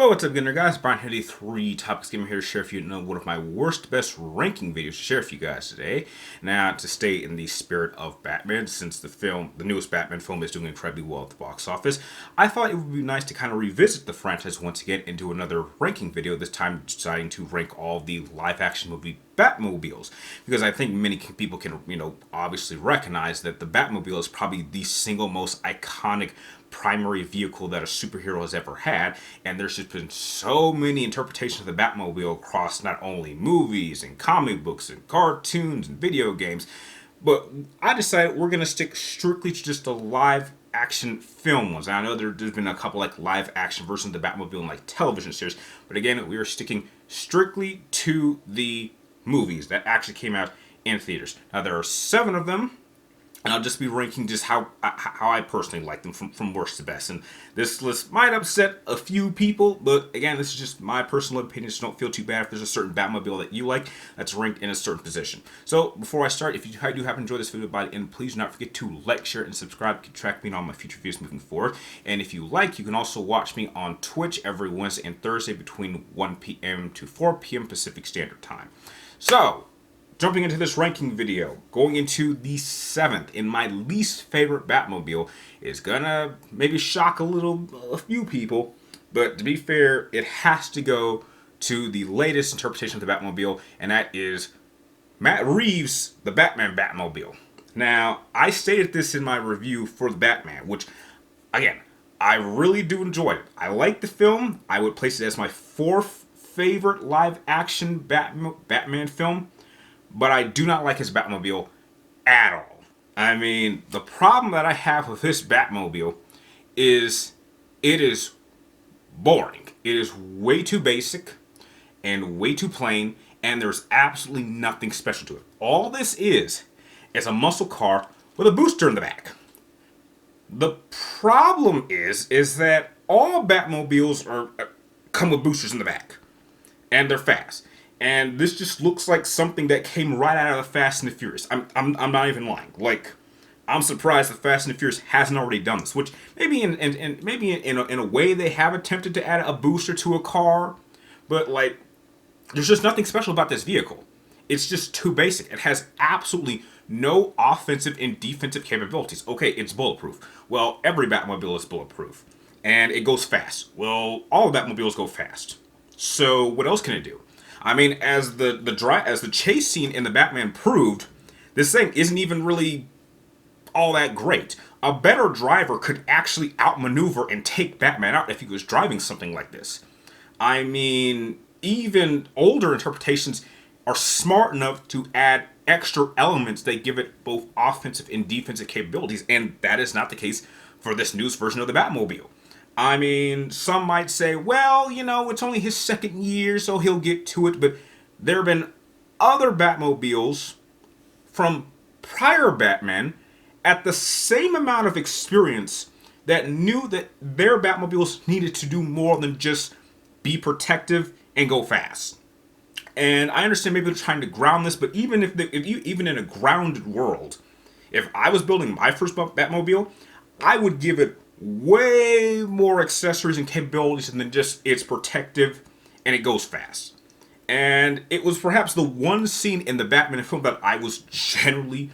What's up, Gunner guys? Brian here, the 3 Topics Gamer here to share with you one of my worst best ranking videos to share with you guys today. Now, to stay in the spirit of Batman, since the newest Batman film is doing incredibly well at the box office, I thought it would be nice to kind of revisit the franchise once again and do another ranking video, this time deciding to rank all the live-action movie Batmobiles, because I think many people can, obviously recognize that the Batmobile is probably the single most iconic primary vehicle that a superhero has ever had, and there's just been so many interpretations of the Batmobile across not only movies and comic books and cartoons and video games, but I decided we're going to stick strictly to just the live action film ones. Now, I know there's been a couple like live action versions of the Batmobile in like television series, but again, we are sticking strictly to the movies that actually came out in theaters. Now, there are 7 of them, and I'll just be ranking just how I personally like them from worst to best. And this list might upset a few people, but again, this is just my personal opinion, so don't feel too bad if there's a certain Batmobile that you like that's ranked in a certain position. So before I start, if you do happen to enjoy this video by the end, please do not forget to like, share, and subscribe to track me on all my future videos moving forward. And if you like, you can also watch me on Twitch every Wednesday and Thursday between 1 p.m. to 4 p.m. Pacific Standard Time. So, jumping into this ranking video, going into the 7th, in my least favorite Batmobile, is gonna maybe shock a few people, but to be fair, it has to go to the latest interpretation of the Batmobile, and that is Matt Reeves' The Batman Batmobile. Now, I stated this in my review for the Batman, which, again, I really do enjoy it. I like the film. I would place it as my 4th favorite live-action Batman film, but I do not like his Batmobile at all. I mean, the problem that I have with this Batmobile is it is boring. It is way too basic and way too plain, and there's absolutely nothing special to it. All this is a muscle car with a booster in the back. The problem is that all Batmobiles come with boosters in the back, and they're fast. And this just looks like something that came right out of the Fast and the Furious. I'm not even lying. Like, I'm surprised that Fast and the Furious hasn't already done this. Which maybe in a way they have attempted to add a booster to a car, but like, there's just nothing special about this vehicle. It's just too basic. It has absolutely no offensive and defensive capabilities. Okay, it's bulletproof. Well, every Batmobile is bulletproof, and it goes fast. Well, all Batmobiles go fast. So what else can it do? I mean, as the chase scene in the Batman proved, this thing isn't even really all that great. A better driver could actually outmaneuver and take Batman out if he was driving something like this. I mean, even older interpretations are smart enough to add extra elements that give it both offensive and defensive capabilities, and that is not the case for this newest version of the Batmobile. I mean, some might say, well, it's only his 2nd year, so he'll get to it. But there have been other Batmobiles from prior Batman at the same amount of experience that knew that their Batmobiles needed to do more than just be protective and go fast. And I understand maybe they're trying to ground this, but even even in a grounded world, if I was building my first Batmobile, I would give it way more accessories and capabilities than just it's protective and it goes fast. And it was perhaps the one scene in the Batman film that I was generally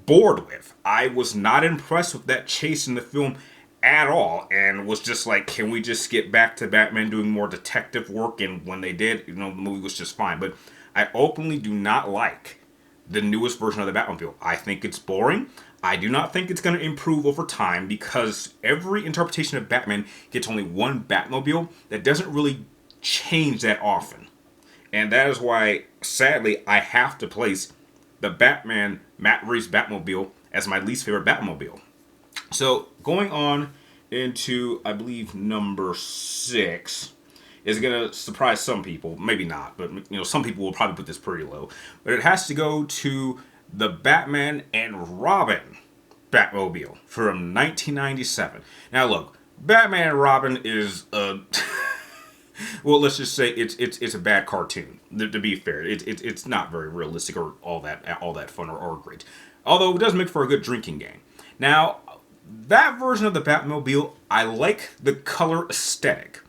bored with. I was not impressed with that chase in the film at all, and was just like, can we just get back to Batman doing more detective work? And when they did, the movie was just fine. But I openly do not like the newest version of the Batmobile. I think it's boring. I do not think it's going to improve over time, because every interpretation of Batman gets only one Batmobile that doesn't really change that often. And that is why, sadly, I have to place the Batman Matt Reeves Batmobile as my least favorite Batmobile. So, going on into, I believe, number 6 is going to surprise some people. Maybe not, but some people will probably put this pretty low. But it has to go to the Batman and Robin Batmobile from 1997. Now look, Batman and Robin is well, let's just say it's a bad cartoon. To be fair, it's not very realistic or all that fun or great. Although it does make for a good drinking game. Now, that version of the Batmobile, I like the color aesthetic.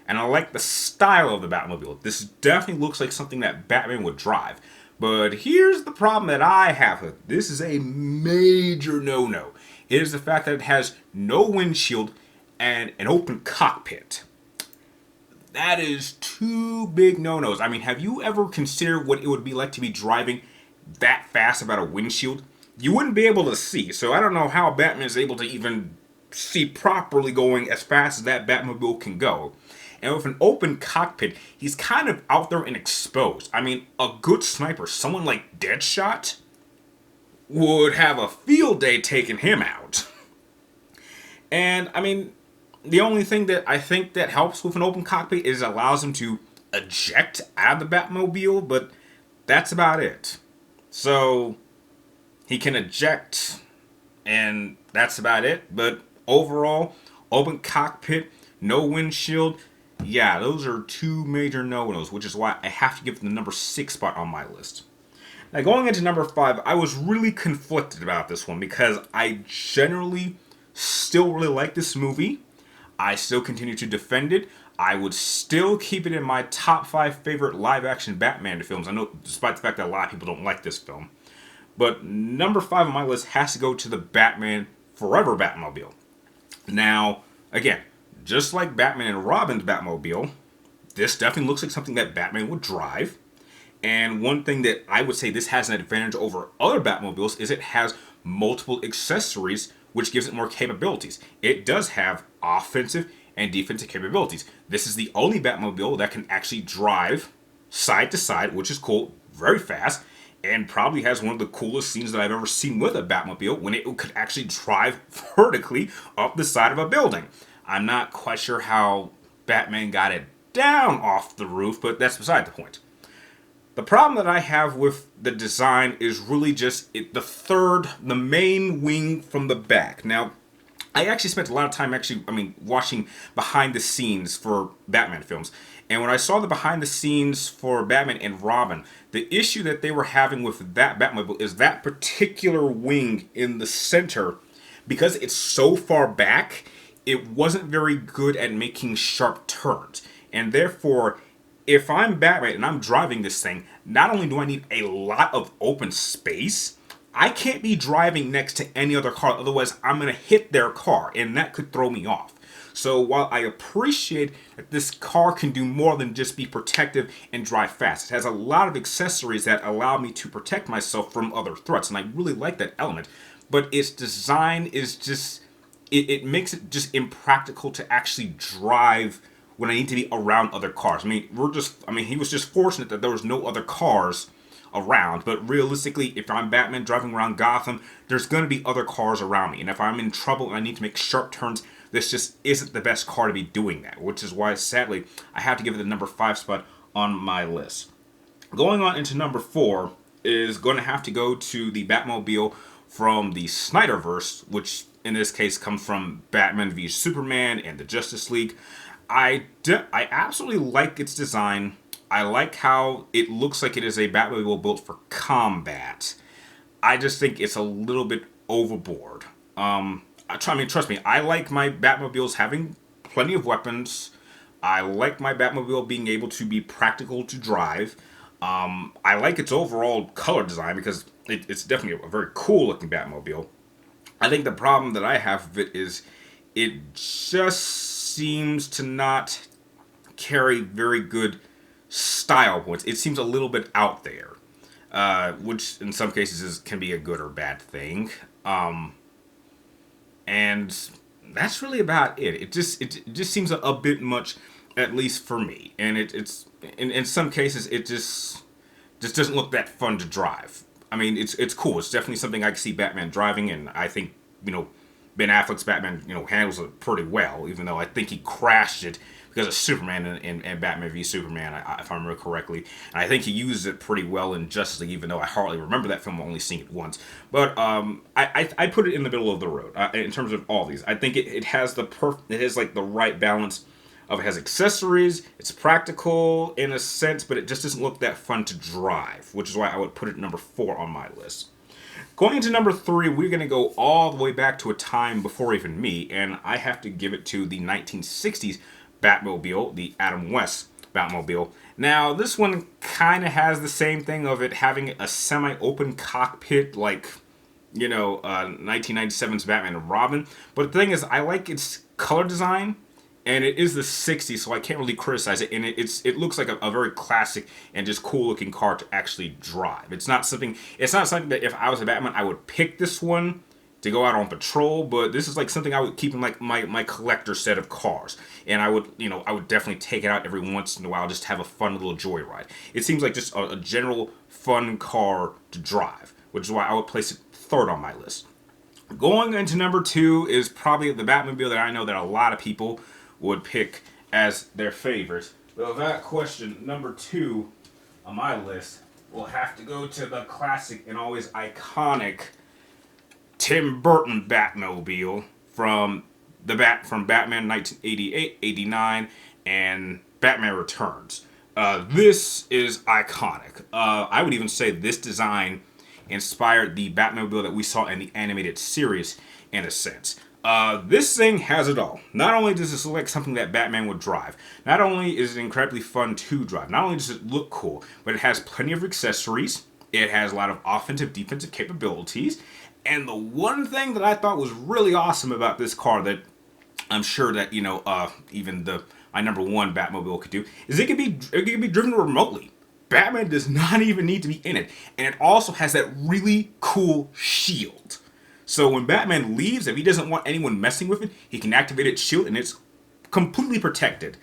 and I like the style of the Batmobile. This definitely looks like something that Batman would drive. But here's the problem that I have with it. This is a major no-no. It is the fact that it has no windshield and an open cockpit. That is two big no-nos. I mean, have you ever considered what it would be like to be driving that fast without a windshield? You wouldn't be able to see, so I don't know how Batman is able to even see properly going as fast as that Batmobile can go. And with an open cockpit, he's kind of out there and exposed. I mean, a good sniper, someone like Deadshot, would have a field day taking him out. And, I mean, the only thing that I think that helps with an open cockpit is it allows him to eject out of the Batmobile, but that's about it. So, he can eject, and that's about it. But overall, open cockpit, no windshield, yeah, those are two major no-nos, which is why I have to give it the number 6 spot on my list. Now, going into number 5, I was really conflicted about this one because I generally still really like this movie. I still continue to defend it. I would still keep it in my top 5 favorite live-action Batman films. I know, despite the fact that a lot of people don't like this film. But number 5 on my list has to go to the Batman Forever Batmobile. Now, again, just like Batman and Robin's Batmobile, this definitely looks like something that Batman would drive. And one thing that I would say this has an advantage over other Batmobiles is it has multiple accessories, which gives it more capabilities. It does have offensive and defensive capabilities. This is the only Batmobile that can actually drive side to side, which is cool, very fast, and probably has one of the coolest scenes that I've ever seen with a Batmobile when it could actually drive vertically up the side of a building. I'm not quite sure how Batman got it down off the roof, but that's beside the point. The problem that I have with the design is really just the main wing from the back. Now, I actually spent a lot of time watching behind the scenes for Batman films. And when I saw the behind the scenes for Batman and Robin, the issue that they were having with that Batmobile is that particular wing in the center, because it's so far back, it wasn't very good at making sharp turns. And therefore, if I'm Batman and I'm driving this thing, not only do I need a lot of open space, I can't be driving next to any other car, otherwise I'm going to hit their car, and that could throw me off. So while I appreciate that this car can do more than just be protective and drive fast, it has a lot of accessories that allow me to protect myself from other threats, and I really like that element. But its design is just, it makes it just impractical to actually drive when I need to be around other cars. He was just fortunate that there was no other cars around, but realistically, if I'm Batman driving around Gotham, there's going to be other cars around me, and if I'm in trouble and I need to make sharp turns, this just isn't the best car to be doing that, which is why, sadly, I have to give it the number 5 spot on my list. Going on into number 4 is going to have to go to the Batmobile from the Snyderverse, which in this case comes from Batman v Superman and the Justice League. I absolutely like its design. I like how it looks like it is a Batmobile built for combat. I just think it's a little bit overboard. Trust me, I like my Batmobiles having plenty of weapons. I like my Batmobile being able to be practical to drive. I like its overall color design because it's definitely a very cool looking Batmobile. I think the problem that I have with it is it just seems to not carry very good style points. It seems a little bit out there, which in some cases can be a good or bad thing. And that's really about it. It just seems a bit much, at least for me. And it's in some cases it just doesn't look that fun to drive. I mean, it's cool. It's definitely something I can see Batman driving, and I think Ben Affleck's Batman handles it pretty well. Even though I think he crashed it because of Superman and Batman v Superman, if I remember correctly. And I think he used it pretty well in Justice League, even though I hardly remember that film, only seeing it once. But I put it in the middle of the road in terms of all these. I think it has the right balance of, it has accessories, it's practical in a sense, but it just doesn't look that fun to drive, which is why I would put it number 4 on my list. Going into number 3, we're going to go all the way back to a time before even me, and I have to give it to the 1960s Batmobile, the Adam West Batmobile. Now, this one kind of has the same thing of it having a semi-open cockpit, like, 1997's Batman and Robin. But the thing is, I like its color design, and it is the 60s, so I can't really criticize it. And it looks like a very classic and just cool looking car to actually drive. It's not something that if I was a Batman, I would pick this one to go out on patrol, but this is like something I would keep in like my collector set of cars, and I would definitely take it out every once in a while just to have a fun little joyride. It seems like just a general fun car to drive, which is why I would place it third on my list. Going into number 2 is probably the Batmobile that I know that a lot of people would pick as their favorite. But without question, number 2 on my list will have to go to the classic and always iconic Tim Burton Batmobile from Batman 1988, 89, and Batman Returns. This is iconic. I would even say this design inspired the Batmobile that we saw in the animated series, in a sense. This thing has it all. Not only does it look like something that Batman would drive, not only is it incredibly fun to drive, not only does it look cool, but it has plenty of accessories. It has a lot of offensive, defensive capabilities. And the one thing that I thought was really awesome about this car that I'm sure that, even my number 1 Batmobile could do, is it could be driven remotely. Batman does not even need to be in it. And it also has that really cool shield. So when Batman leaves, if he doesn't want anyone messing with it, he can activate its shield and it's completely protected.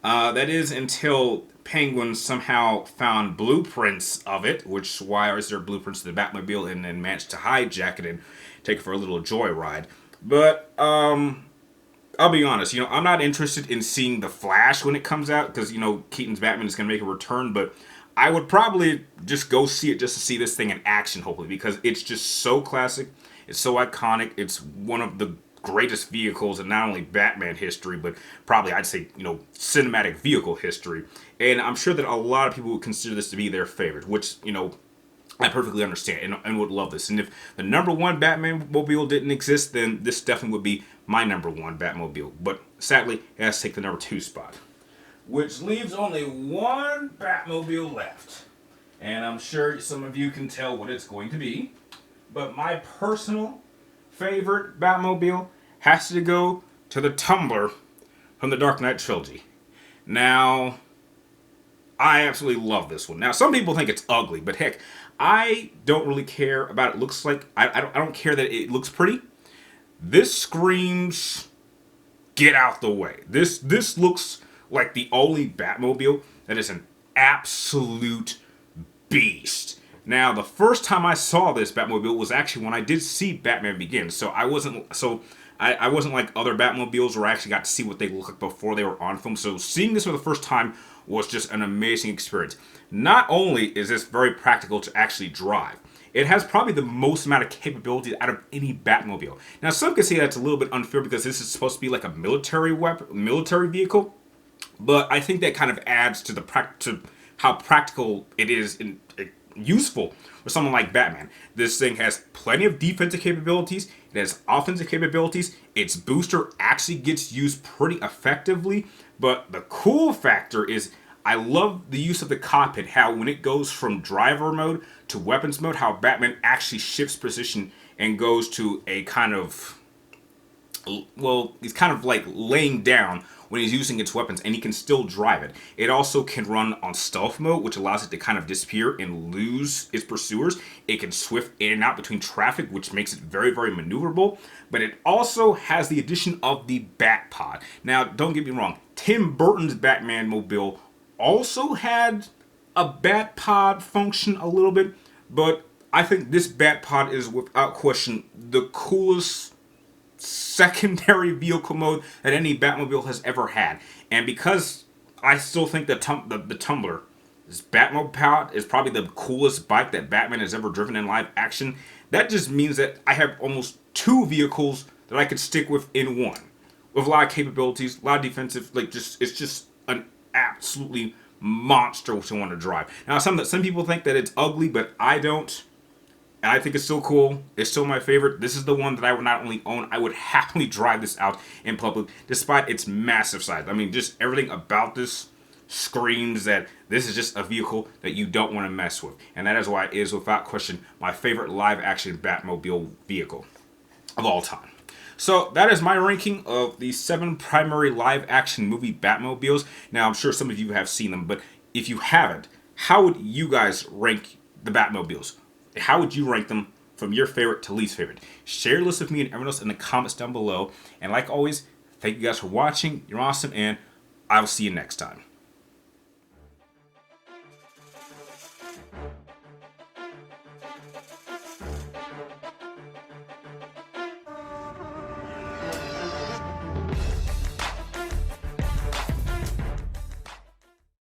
That is until Penguin somehow found blueprints of it, which why is there blueprints of the Batmobile, and then managed to hijack it and take it for a little joyride. But I'll be honest, I'm not interested in seeing the Flash when it comes out because Keaton's Batman is going to make a return, but I would probably just go see it just to see this thing in action, hopefully, because it's just so classic, it's so iconic, it's one of the greatest vehicles in not only Batman history, but probably I'd say, cinematic vehicle history. And I'm sure that a lot of people would consider this to be their favorite, which, I perfectly understand and would love this. And if the number 1 Batmobile didn't exist, then this definitely would be my number 1 Batmobile. But sadly, it has to take the number 2 spot, which leaves only one Batmobile left. And I'm sure some of you can tell what it's going to be. But my personal favorite Batmobile has to go to the Tumbler from the Dark Knight Trilogy. Now, I absolutely love this one. Now, some people think it's ugly, but heck, I don't really care about it. Looks like I don't care that it looks pretty. This screams, get out the way. This looks like the only Batmobile that is an absolute beast. Now, the first time I saw this Batmobile was actually when I did see Batman Begins. So I wasn't like other Batmobiles where I actually got to see what they looked like before they were on film. So seeing this for the first time was just an amazing experience. Not only is this very practical to actually drive, it has probably the most amount of capabilities out of any Batmobile. Now, some could say that's a little bit unfair because this is supposed to be like a military vehicle, but I think that kind of adds to how practical it is and useful for someone like Batman. This thing has plenty of defensive capabilities. It has offensive capabilities. Its booster actually gets used pretty effectively. But the cool factor is I love the use of the cockpit, how when it goes from driver mode to weapons mode, how Batman actually shifts position and goes to a kind of, he's kind of like laying down when he's using its weapons, and he can still drive it. It also can run on stealth mode, which allows it to kind of disappear and lose its pursuers. It can swift in and out between traffic, which makes it very, very maneuverable. But it also has the addition of the Bat Pod. Now, don't get me wrong, Tim Burton's Batmobile also had a Bat Pod function a little bit, but I think this Bat Pod is without question the coolest secondary vehicle mode that any Batmobile has ever had. And because I still think the Tumbler, this Batmobile, is probably the coolest bike that Batman has ever driven in live action, that just means that I have almost 2 vehicles that I could stick with in one, with a lot of capabilities, a lot of defensive, it's just an absolutely monster to want to drive. Now, some people think that it's ugly, but I don't. And I think it's still cool. It's still my favorite. This is the one that I would not only own, I would happily drive this out in public, despite its massive size. I mean, just everything about this screams that this is just a vehicle that you don't want to mess with. And that is why it is, without question, my favorite live-action Batmobile vehicle of all time. So that is my ranking of the 7 primary live-action movie Batmobiles. Now, I'm sure some of you have seen them, but if you haven't, how would you guys rank the Batmobiles? How would you rank them from your favorite to least favorite? Share your list with me and everyone else in the comments down below. And like always, thank you guys for watching. You're awesome, and I will see you next time.